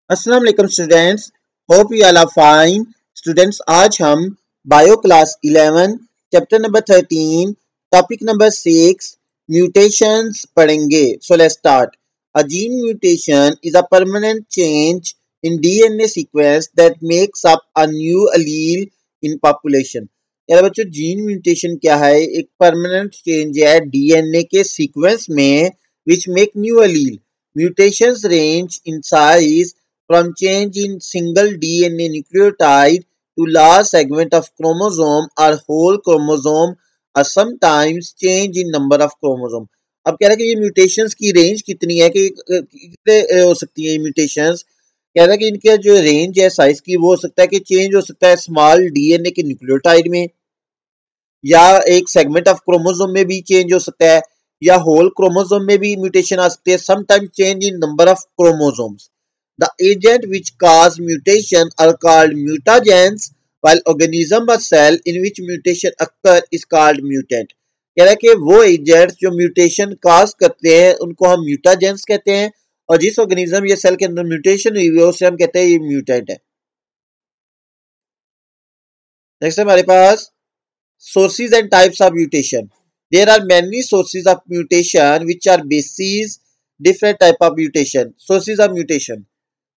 अस्सलाम वालेकुम students, hope you all are fine. Students, आज हम bio class 11 chapter number 13 topic number 6 mutations पढ़ेंगे। So let's start. A gene mutation is a permanent change in DNA sequence that makes up a new allele in population. यार बच्चों, gene mutation क्या है? एक permanent change है DNA के sequence में which make new allele. Mutations range in size from change in single DNA nucleotide to large segment of chromosome or whole chromosome or sometimes change in number of chromosome। अब कह रहा है कि ये mutations की range कितनी है कि कितने हो सकती है ये म्यूटेशंस। कह रहा है कि इनका जो रेंज है साइज की वो हो सकता है कि चेंज हो सकता है स्मॉल डीएनए के न्यूक्लियोटाइड में, या एक सेगमेंट ऑफ क्रोमोसोम में भी चेंज हो सकता है, या होल क्रोमोसोम में भी म्यूटेशन आ सकती है। Sometimes change in number of chromosomes. The agent which cause mutation are called mutagens while organism or cell in which mutation occur is called mutant। कह रहा है कि वो एजेंट्स जो म्यूटेशन काज करते हैं उनको हम म्यूटाजेंस कहते हैं, और जिस ऑर्गेनिज्म या सेल के अंदर म्यूटेशन हुई है उसे हम कहते हैं ये म्यूटेंट है। नेक्स्ट हमारे पास sources and types of mutation. There are many sources of mutation which are bases different type of mutation. Sources of mutation.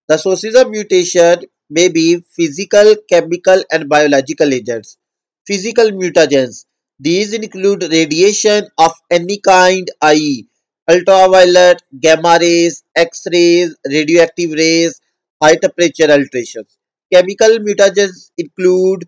The sources of mutation may be physical, chemical and biological agents. Physical mutagens. These include radiation of any kind, i.e. ultraviolet, gamma rays, X-rays, radioactive rays, high temperature alterations. Chemical mutagens include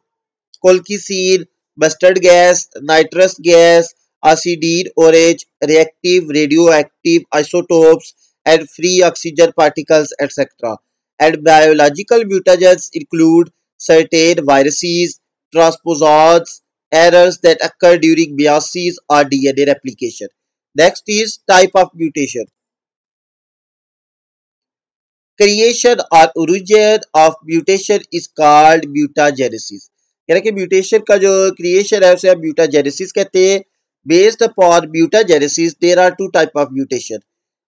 colchicine, mustard gas, nitrous gas, acetylene, orange, reactive, radioactive isotopes, and free oxygen particles, etc. And biological mutagens include certain viruses, transposons, errors that occur during meiosis or DNA replication. Next is type of mutation. Creation or origin of mutation is called mutagenesis। कह रहे कि mutation का जो creation है उसे हम mutagenesis कहते हैं। Based upon mutagenesis there are two type of mutation.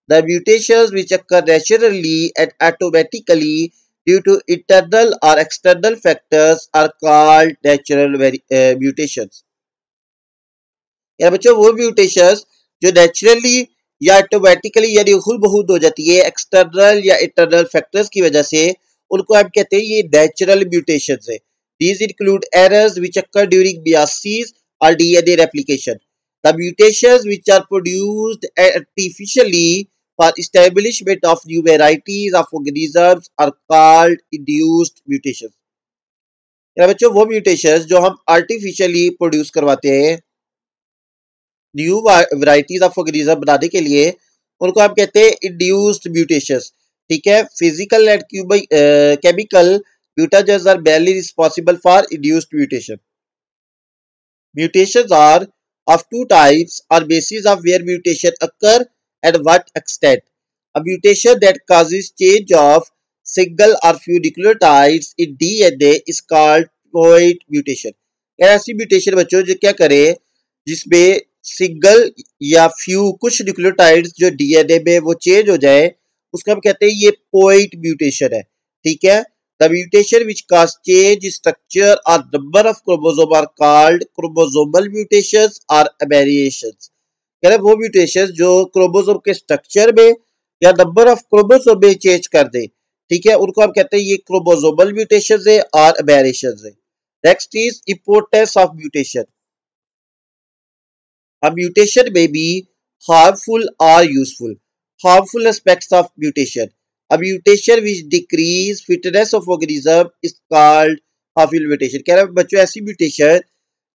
The mutations which occur naturally and automatically due to internal और external factors are called natural mutations. यार बच्चों, वो म्यूटेशंस जो नेचुरली या ऑटोमेटिकली यानी खुद बहुत हो जाती है एक्सटर्नल या इंटरनल फैक्टर्स की वजह से, उनको हम कहते हैं ये नेचुरल म्यूटेशंस है। These include errors which occur during meiosis or DNA replication. The mutations which are produced artificially for establishment of new varieties of organisms are called induced mutations। यार बच्चों, वो म्यूटेशंस जो हम आर्टिफिशियली प्रोड्यूस करवाते हैं new varieties of organism बनाने के लिए, उनको हम कहते हैं इंड्यूस्ड म्यूटेशंस। ठीक है। Physical and chemical mutagens are barely responsible for induced mutation. Mutations are of two types or bases of where mutation occur and what extent. A mutation that causes change of single or few nucleotides in DNA is called point mutation। ऐसी mutation बच्चों जो क्या करे जिसमें single या few कुछ nucleotides जो DNA में वो चेंज हो जाए, उसको हम कहते हैं ये पॉइंट म्यूटेशन है। ठीक है। The mutation which cause change in structure or number of chromosome are called chromosomal mutations or aberrations। कह रहे वो म्यूटेशन जो क्रोमोसोम के स्ट्रक्चर में या नंबर ऑफ क्रोमोसोम में चेंज कर दे, ठीक है, उनको हम कहते हैं ये क्रोमोसोमल म्यूटेशन है और एबेरेशन है। Next is importance of mutation. A mutation may be harmful or useful. Harmful aspects of mutation. A mutation which decrease fitness of organism is called harmful mutation। कह रहा है बच्चों ऐसी म्यूटेशन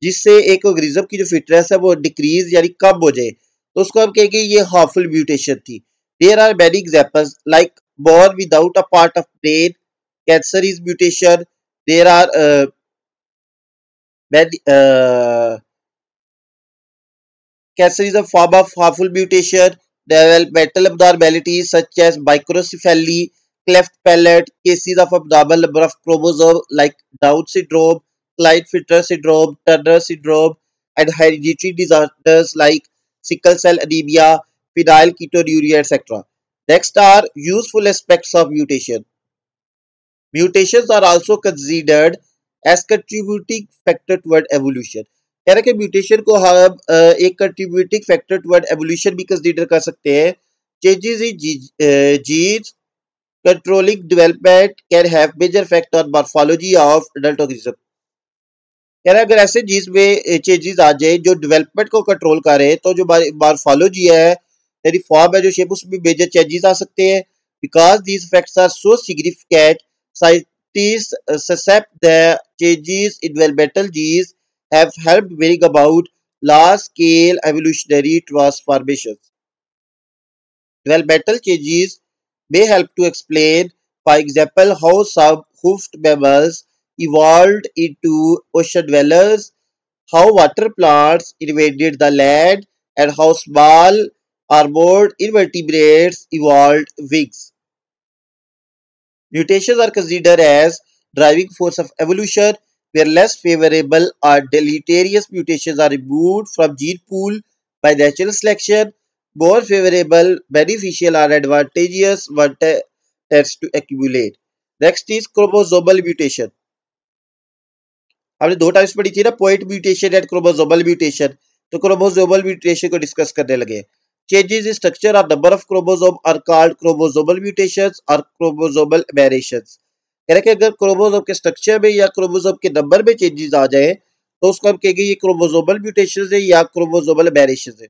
जिससे एक ऑर्गेनिज्म की जो फिटनेस है वो डिक्रीज यानी कम हो जाए, तो उसको हम कहेंगे ये हार्मफुल म्यूटेशन थी। There are many examples like born without a part of brain, cancer is mutation। there are many cancer is a form of harmful mutation। Developmental abnormalities such as microcephaly, cleft palate, cases of abnormal number of chromosomes like Down syndrome, Klinefelter syndrome, Turner syndrome, and hereditary disorders like sickle cell anemia, phenylketonuria, etc. Next are useful aspects of mutation. Mutations are also considered as contributing factor toward evolution. कह रहा है कि mutation को हम एक contributing factor toward evolution भी consider कर सकते हैं. Changes in genes controlling development can have major effect on morphology of adult organism. कह रहा है अगर ऐसे जीन्स में चेंजेस आ जाए जो डेवलपमेंट को कंट्रोल करे तो जो मॉर्फोलॉजी है यानी फॉर्म है जो शेप उसमें मेजर चेंजेस आ सकते हैं. Because these facts are so significant scientist suspect the changes in developmental genes have helped bring about large scale evolutionary transformations. Developmental changes may help to explain, for example, how some hoofed mammals evolved into ocean dwellers, how water plants invaded the land, and how small armored invertebrates evolved wings. Mutations are considered as driving force of evolution, where less favorable or deleterious mutations are removed from gene pool by natural selection. More favorable, beneficial, or advantageous one tends to accumulate. Next is chromosomal mutation. हमने दो types पढ़ी थी ना, point mutation and chromosomal mutation. तो chromosomal mutation को discuss करने लगे. Changes in structure और number of chromosome are called chromosomal mutations और क्रोमोसोमल एबेरेशंस. कह रहे कि अगर क्रोमोसोम के स्ट्रक्चर में या क्रोमोसोम के नंबर में चेंजेस आ जाए तो उसको हम कहेंगे ये क्रोमोसोमल म्यूटेशन है या क्रोमोसोमल एबेरेशन है.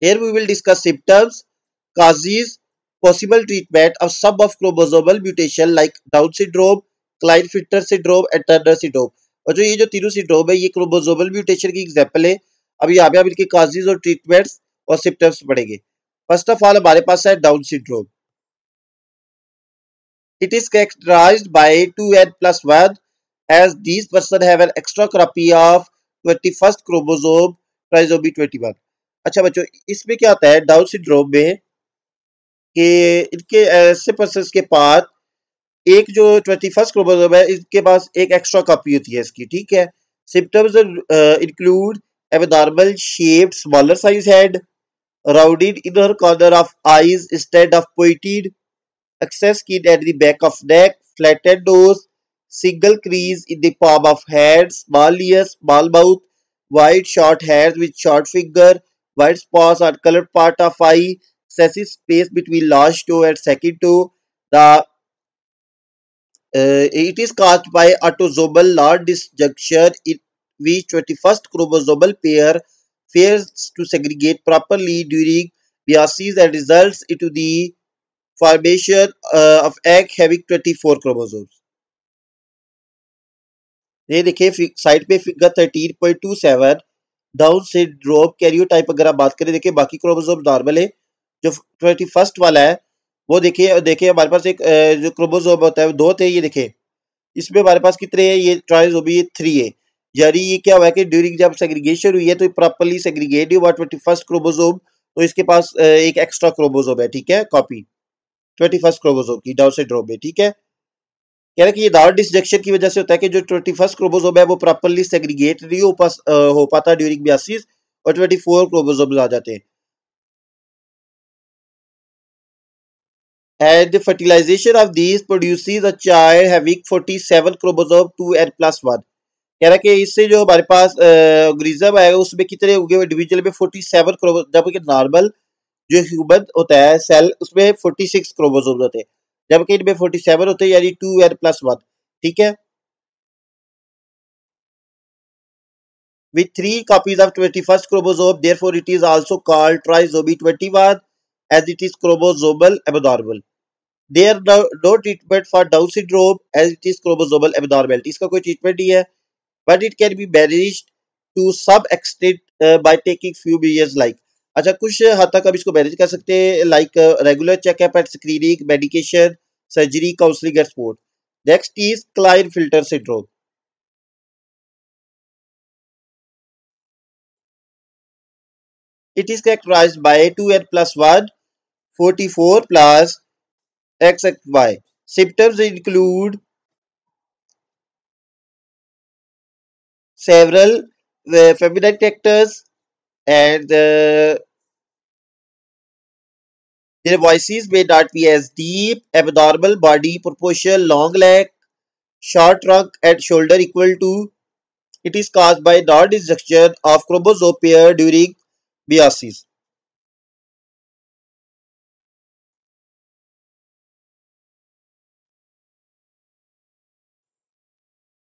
Here we will discuss symptoms, causes, possible treatment of some of chromosomal mutation like Down syndrome, Klinefelter syndrome and Turner syndrome. और जो ये जो तीनों सिंड्रोम है ये क्रोमोसोमल म्यूटेशन की एग्जांपल है. अब यहाँ पे हम इनके काजेज और ट्रीटमेंट्स और सिम्टम्स पढ़ेंगे. फर्स्ट ऑफ ऑल हमारे पास है down syndrome. It is characterized by 2n+1 as these person have an extra copy of 21st chromosome trisomy 21. अच्छा बच्चों इसमें क्या होता है डाउन सिंड्रोम में कि इनके ऐसे पर्सन के पास एक जो 21st क्रोमोसोम है इसके पास एक एक्स्ट्रा कॉपी होती है इसकी. ठीक है. Symptoms include abnormal shaped smaller size head, rounded inner corner of eyes instead of pointed, excess skin at the back of neck, flattened nose, single crease in the palm of hand, small ears, small mouth, wide short hairs with short finger, white spots on colored part of eye, excessive space between large toe and second toe. The it is caused by autosomal non-disjunction in which 21st chromosomal pair fails to segregate properly during meiosis and results into the formation of egg having 24 chromosomes. ये देखिए side पे figure 13.27 down syndrome karyotype अगर आप बात करें देखिए बाकी chromosome normal है. जो 21st वाला है वो देखिए देखिए हमारे पास एक जो क्रोमोसोम होता है दो थे. ये देखिए इसमें हमारे पास कितने हैं ये ट्राइसोमी 3 है. यानी ये क्या हुआ कि ड्यूरिंग जब सेग्रीगेशन हुई है तो प्रॉपर्ली सेग्रीगेट हुआ 21st क्रोमोसोम तो इसके पास एक एक्स्ट्रा क्रोमोसोम है. ठीक है. कॉपी 21st क्रोमोसोम की डाउन सिंड्रोम में. ठीक है. कह रहे कि ये नॉन डिसजेक्शन की वजह से होता है कि जो 21st क्रोमोसोम है वो प्रॉपर्ली सेग्रीगेट नहीं हो पाता ड्यूरिंग मियोसिस और 24 क्रोमोसोम आ जाते हैं. And the fertilization of these produces a child having 47 chromosome 2n+1. कह रहा है कि इससे जो हमारे पास ऑर्गेनिज्म है उसमें कितने होंगे इंडिविजुअल में 47 क्रोमोसोम जबकि नॉर्मल जो ह्यूमन होता है सेल उसमें 46 क्रोमोसोम होते हैं जबकि इनमें 47 होते हैं यानी 2n+1. ठीक है. With three copies of 21st chromosome, therefore it is also called trisomy 21 as it is chromosomal abnormal. There are no treatment for Down syndrome as it is chromosomal abnormality. इसका कोई ट्रीटमेंट नहीं है but it can be managed to some extent by taking few measures like. अच्छा कुछ हद तक हम इसको मैनेज कर सकते हैं like regular checkup and screening, medication, surgery, counseling and support. Next is Klinefelter syndrome. It is characterized by 2n+1, 44 plus XXY. Symptoms include several feminine factors and Their voices may not be as deep, abnormal body proportion, long leg, short trunk and shoulder equal to. It is caused by non-disjunction of chromosome pair during meiosis.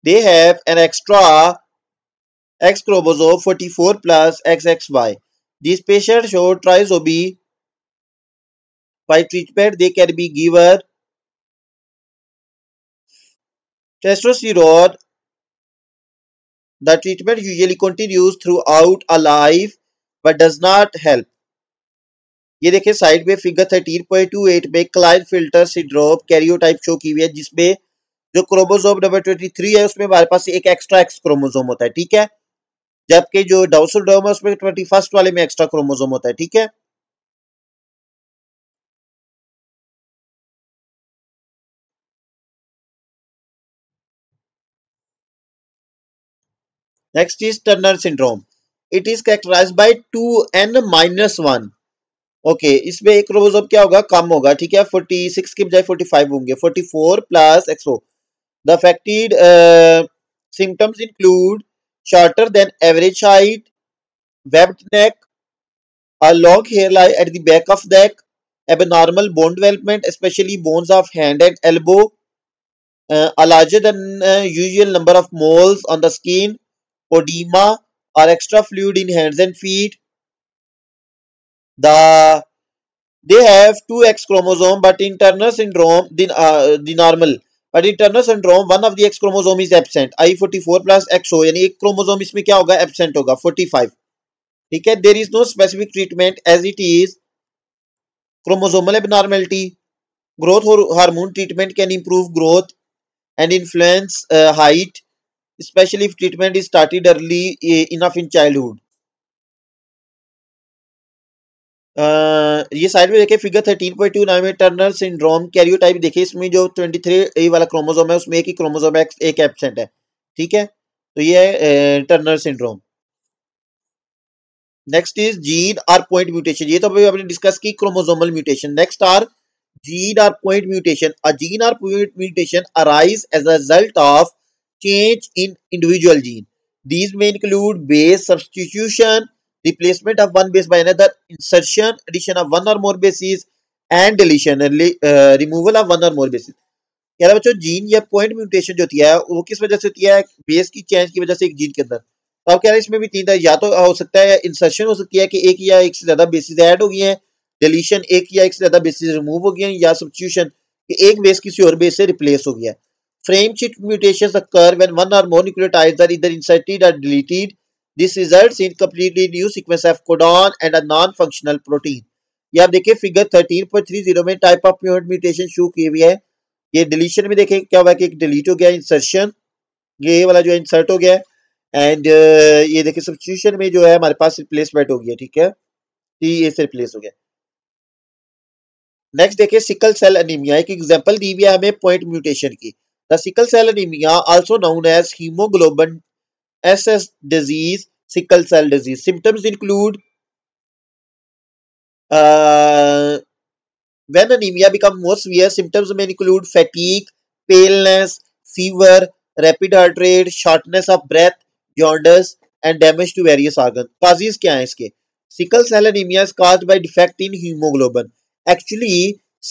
They have an extra X chromosome 44 plus XXY. These patients show trisomy. By treatment, they can be given testosterone. The treatment usually continues throughout a life but does not help. ये देखिए side में figure 13.28 में Klinefelter syndrome karyotype show की हुई है, जिसमें जो chromosome number 23 है उसमें हमारे पास एक एक्स्ट्रा एक्स क्रोमोसोम होता है, ठीक है। जबकि जो डाउन सिंड्रोम है उसमें 21st वाले में एक्स्ट्रा क्रोमोसोम होता है, ठीक है। Next is Turner syndrome. It is characterized by 2n-1। Okay, इसमें एक क्रोमोसोम क्या होगा, कम होगा, ठीक है। 46 की बजाय 45 होंगे, 44 plus XO। The affected symptoms include shorter than average height, webbed neck, a long hairline at the back of neck, abnormal bone development, especially bones of hand and elbow, a larger than usual number of moles on the skin, edema, or extra fluid in hands and feet. The They have two X chromosome, but in Turner syndrome, the normal. But in Turner syndrome, one of the X chromosome is absent. I44 plus XO, यानी एक chromosome इसमें क्या होगा, absent होगा, 45. ठीक है, there is no specific treatment as it is chromosomal abnormality. Growth hormone treatment can improve growth and influence height, especially if treatment is started early enough in childhood. ये side में देखिए figure 13.2 नाम है Turner syndrome karyotype. देखिए इसमें जो 23 वाला chromosome है उसमें एक ही क्रोमोसोम एक एब्सेंट है, ठीक है। तो ये है Turner syndrome. Next is gene और पॉइंट म्यूटेशन। ये तो अभी आपने डिस्कस की chromosomal mutation. Next are gene और पॉइंट म्यूटेशन। अ जीन और point mutation arise as a result of change in individual gene. These may include base substitution, replacement of one base by another, insertion, addition of one or more bases, and deletion, removal of one or more bases. कह रहा बच्चों gene या point mutation जो होती है वो किस वजह से होती है, बेस की चेंज की वजह से एक जीन के अंदर। तो आप कह रहे हैं इसमें भी तीन तरह, या तो हो सकता है इंसर्शन हो सकती है कि एक या एक से ज्यादा बेसिस ऐड हो गई हैं, डिलीशन एक या एक से ज्यादा बेसिस रिमूव हो गए हैं, या सब्स्टिट्यूशन कि एक बेस किसी और बेस से रिप्लेस हो गया है। Frame shift mutations occur when one or more nucleotides are either inserted or deleted. This results in completely new sequence of codon and a non-functional protein. ये आप देखिए फिगर 13.30 में टाइप ऑफ म्यूटेशन शो की हुई है। ये deletion में देखें क्या हुआ कि एक डिलीट हो गया, इंसर्शन ये वाला जो है इंसर्ट हो गया, एंड ये देखिए सब्स्टिट्यूशन में जो है हमारे पास रिप्लेसमेंट हो गया, ठीक है, ये से रिप्लेस हो गया। नेक्स्ट देखिए सिकल सेल एनीमिया। एक एग्जांपल दी हुई है हमें पॉइंट म्यूटेशन की। The sickle cell anaemia also known as haemoglobin SS disease, sickle cell disease. Symptoms include uh, when anemia becomes more severe, symptoms may include fatigue, paleness, fever, rapid heart rate, shortness of breath, jaundice, and damage to various organs. Causes क्या हैं इसके? Sickle cell anemia is caused by defect in hemoglobin. Actually,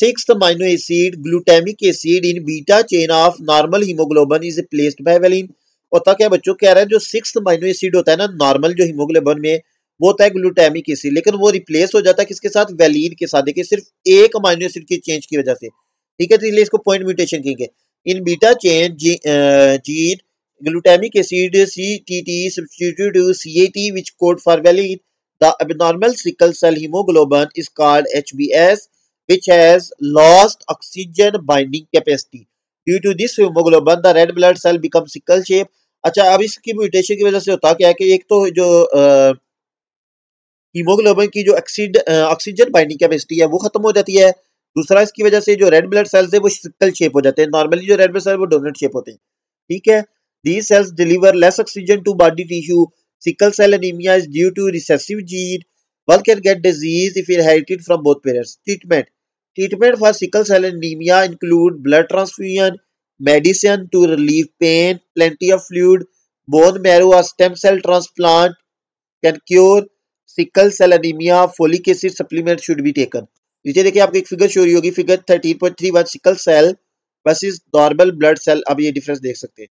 sixth amino acid glutamic acid in beta chain of normal hemoglobin is replaced by valine. होता क्या बच्चों, कह रहा है जो सिक्स्थ अमाइनो एसिड होता है ना नॉर्मल जो हीमोग्लोबिन में, वो होता है ग्लूटामिक एसिड, लेकिन वो रिप्लेस हो जाता है किसके साथ, वैलीन के साथ। देखिए सिर्फ एक अमाइनो एसिड की चेंज की वजह से, ठीक है, तो इसलिए इसको पॉइंट म्यूटेशन कहेंगे। In beta chain gene glutamic acid CTT substituted to CAT which code for valine. The abnormal sickle cell hemoglobin is called HbS, which has lost oxygen binding capacity. Due to this hemoglobin, the red blood cell becomes sickle shape. अच्छा, अब इसकी mutation की वजह से होता क्या है कि एक तो जो हीमोग्लोबिन की जो ऑक्सीजन बाइंडिंग कैपेसिटी है वो खत्म हो जाती है। दूसरा इसकी वजह से जो रेड ब्लड सेल्स है वो सिकल शेप हो जाते हैं। नॉर्मली जो रेड ब्लड सेल वो डोनट शेप होते हैं, ठीक है। These cells deliver less oxygen to body tissue. Sickle cell anaemia is due to recessive gene One can get disease if inherited from both parents. Treatment. Treatment for sickle cell anemia include blood transfusion, medicine to relieve pain, plenty of fluid, bone marrow or stem cell transplant can cure sickle cell anemia. Folic acid supplement should be taken. नीचे देखिए आपको एक figure show हो रही होगी, figure 13.31 sickle cell versus normal blood cell. अब ये difference देख सकते हैं.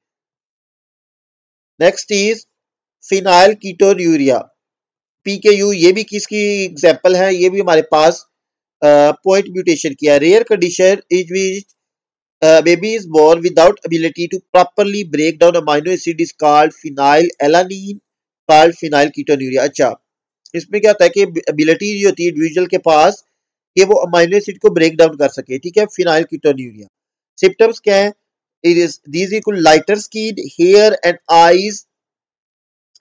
Next is phenylketonuria, PKU. ये भी किसकी एग्जांपल है, ये भी हमारे पास पॉइंट म्यूटेशन किया. Rare condition is which baby is born without ability to properly break down amino acid is called phenylalanine, called phenylketonuria. अच्छा, इसमें क्या होता है कि एबिलिटी जो होती है इंडिविजुअल के पास कि वो अमाइनो एसिड को ब्रेक डाउन कर सके. ठीक है, फिनाइलकीटोन्यूरिया. सिम्टम्स क्या है? It is these equal lighter skin, hair and eyes,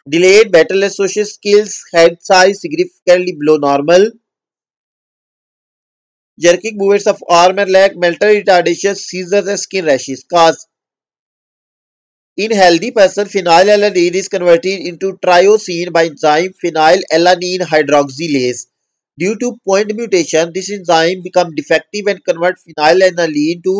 delayed battle associated skills, head size significantly below normal, jerking movements of arm and leg, mental retardation, seizures and skin rashes. Cause: in healthy person, phenylalanine is converted into tyrosine by enzyme phenylalanine hydroxylase. Due to point mutation, this enzyme becomes defective and converts phenylalanine to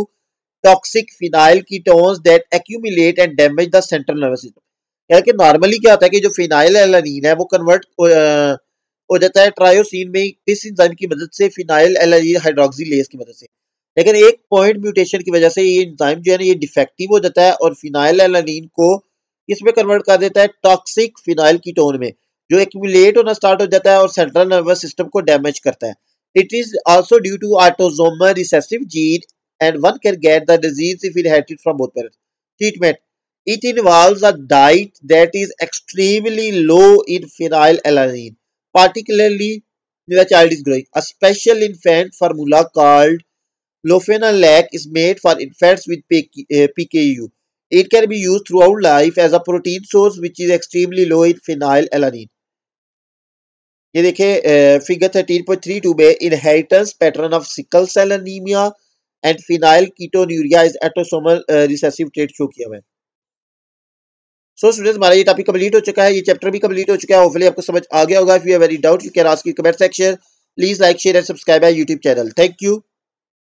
toxic phenyl ketones that accumulate and damage the central nervous system. यानी कि normally क्या होता है कि जो phenyl है वो convert हो जाता है ट्रायोसिन में इस एंजाइम की मदद से, फिनाइल एलानिन हाइड्रोक्सिलेज की मदद से. लेकिन एक पॉइंट म्यूटेशन की वजह से ये एंजाइम जो है ना ये डिफेक्टिव हो जाता है और फिनाइल एलानिन को इसमें कन्वर्ट कर देता है टॉक्सिक फिनाइल कीटोन में, जो एक्यूमुलेट होना स्टार्ट हो जाता है और सेंट्रल नर्वस सिस्टम को डैमेज करता है. It is also due to autosomal recessive gene and one can get the disease if inherited from both parents. Treatment. It involves a diet that is extremely low in phenylalanine, particularly when the child is growing. A special infant formula called Lofenalac is made for infants with PKU. It can be used throughout life as a protein source which is extremely low in phenylalanine. ये देखिए figure 13.32 में inheritance pattern of sickle cell anaemia and phenylketonuria is autosomal recessive trait show किया हुआ है. So students, हमारा ये topic complete हो चुका है, ये चैप्टर भी कंप्लीट हो चुका है. होपफुली आपको समझ आ गया होगा. If you have any doubt you can ask in comment section. Please like share and subscribe our YouTube channel. Thank you.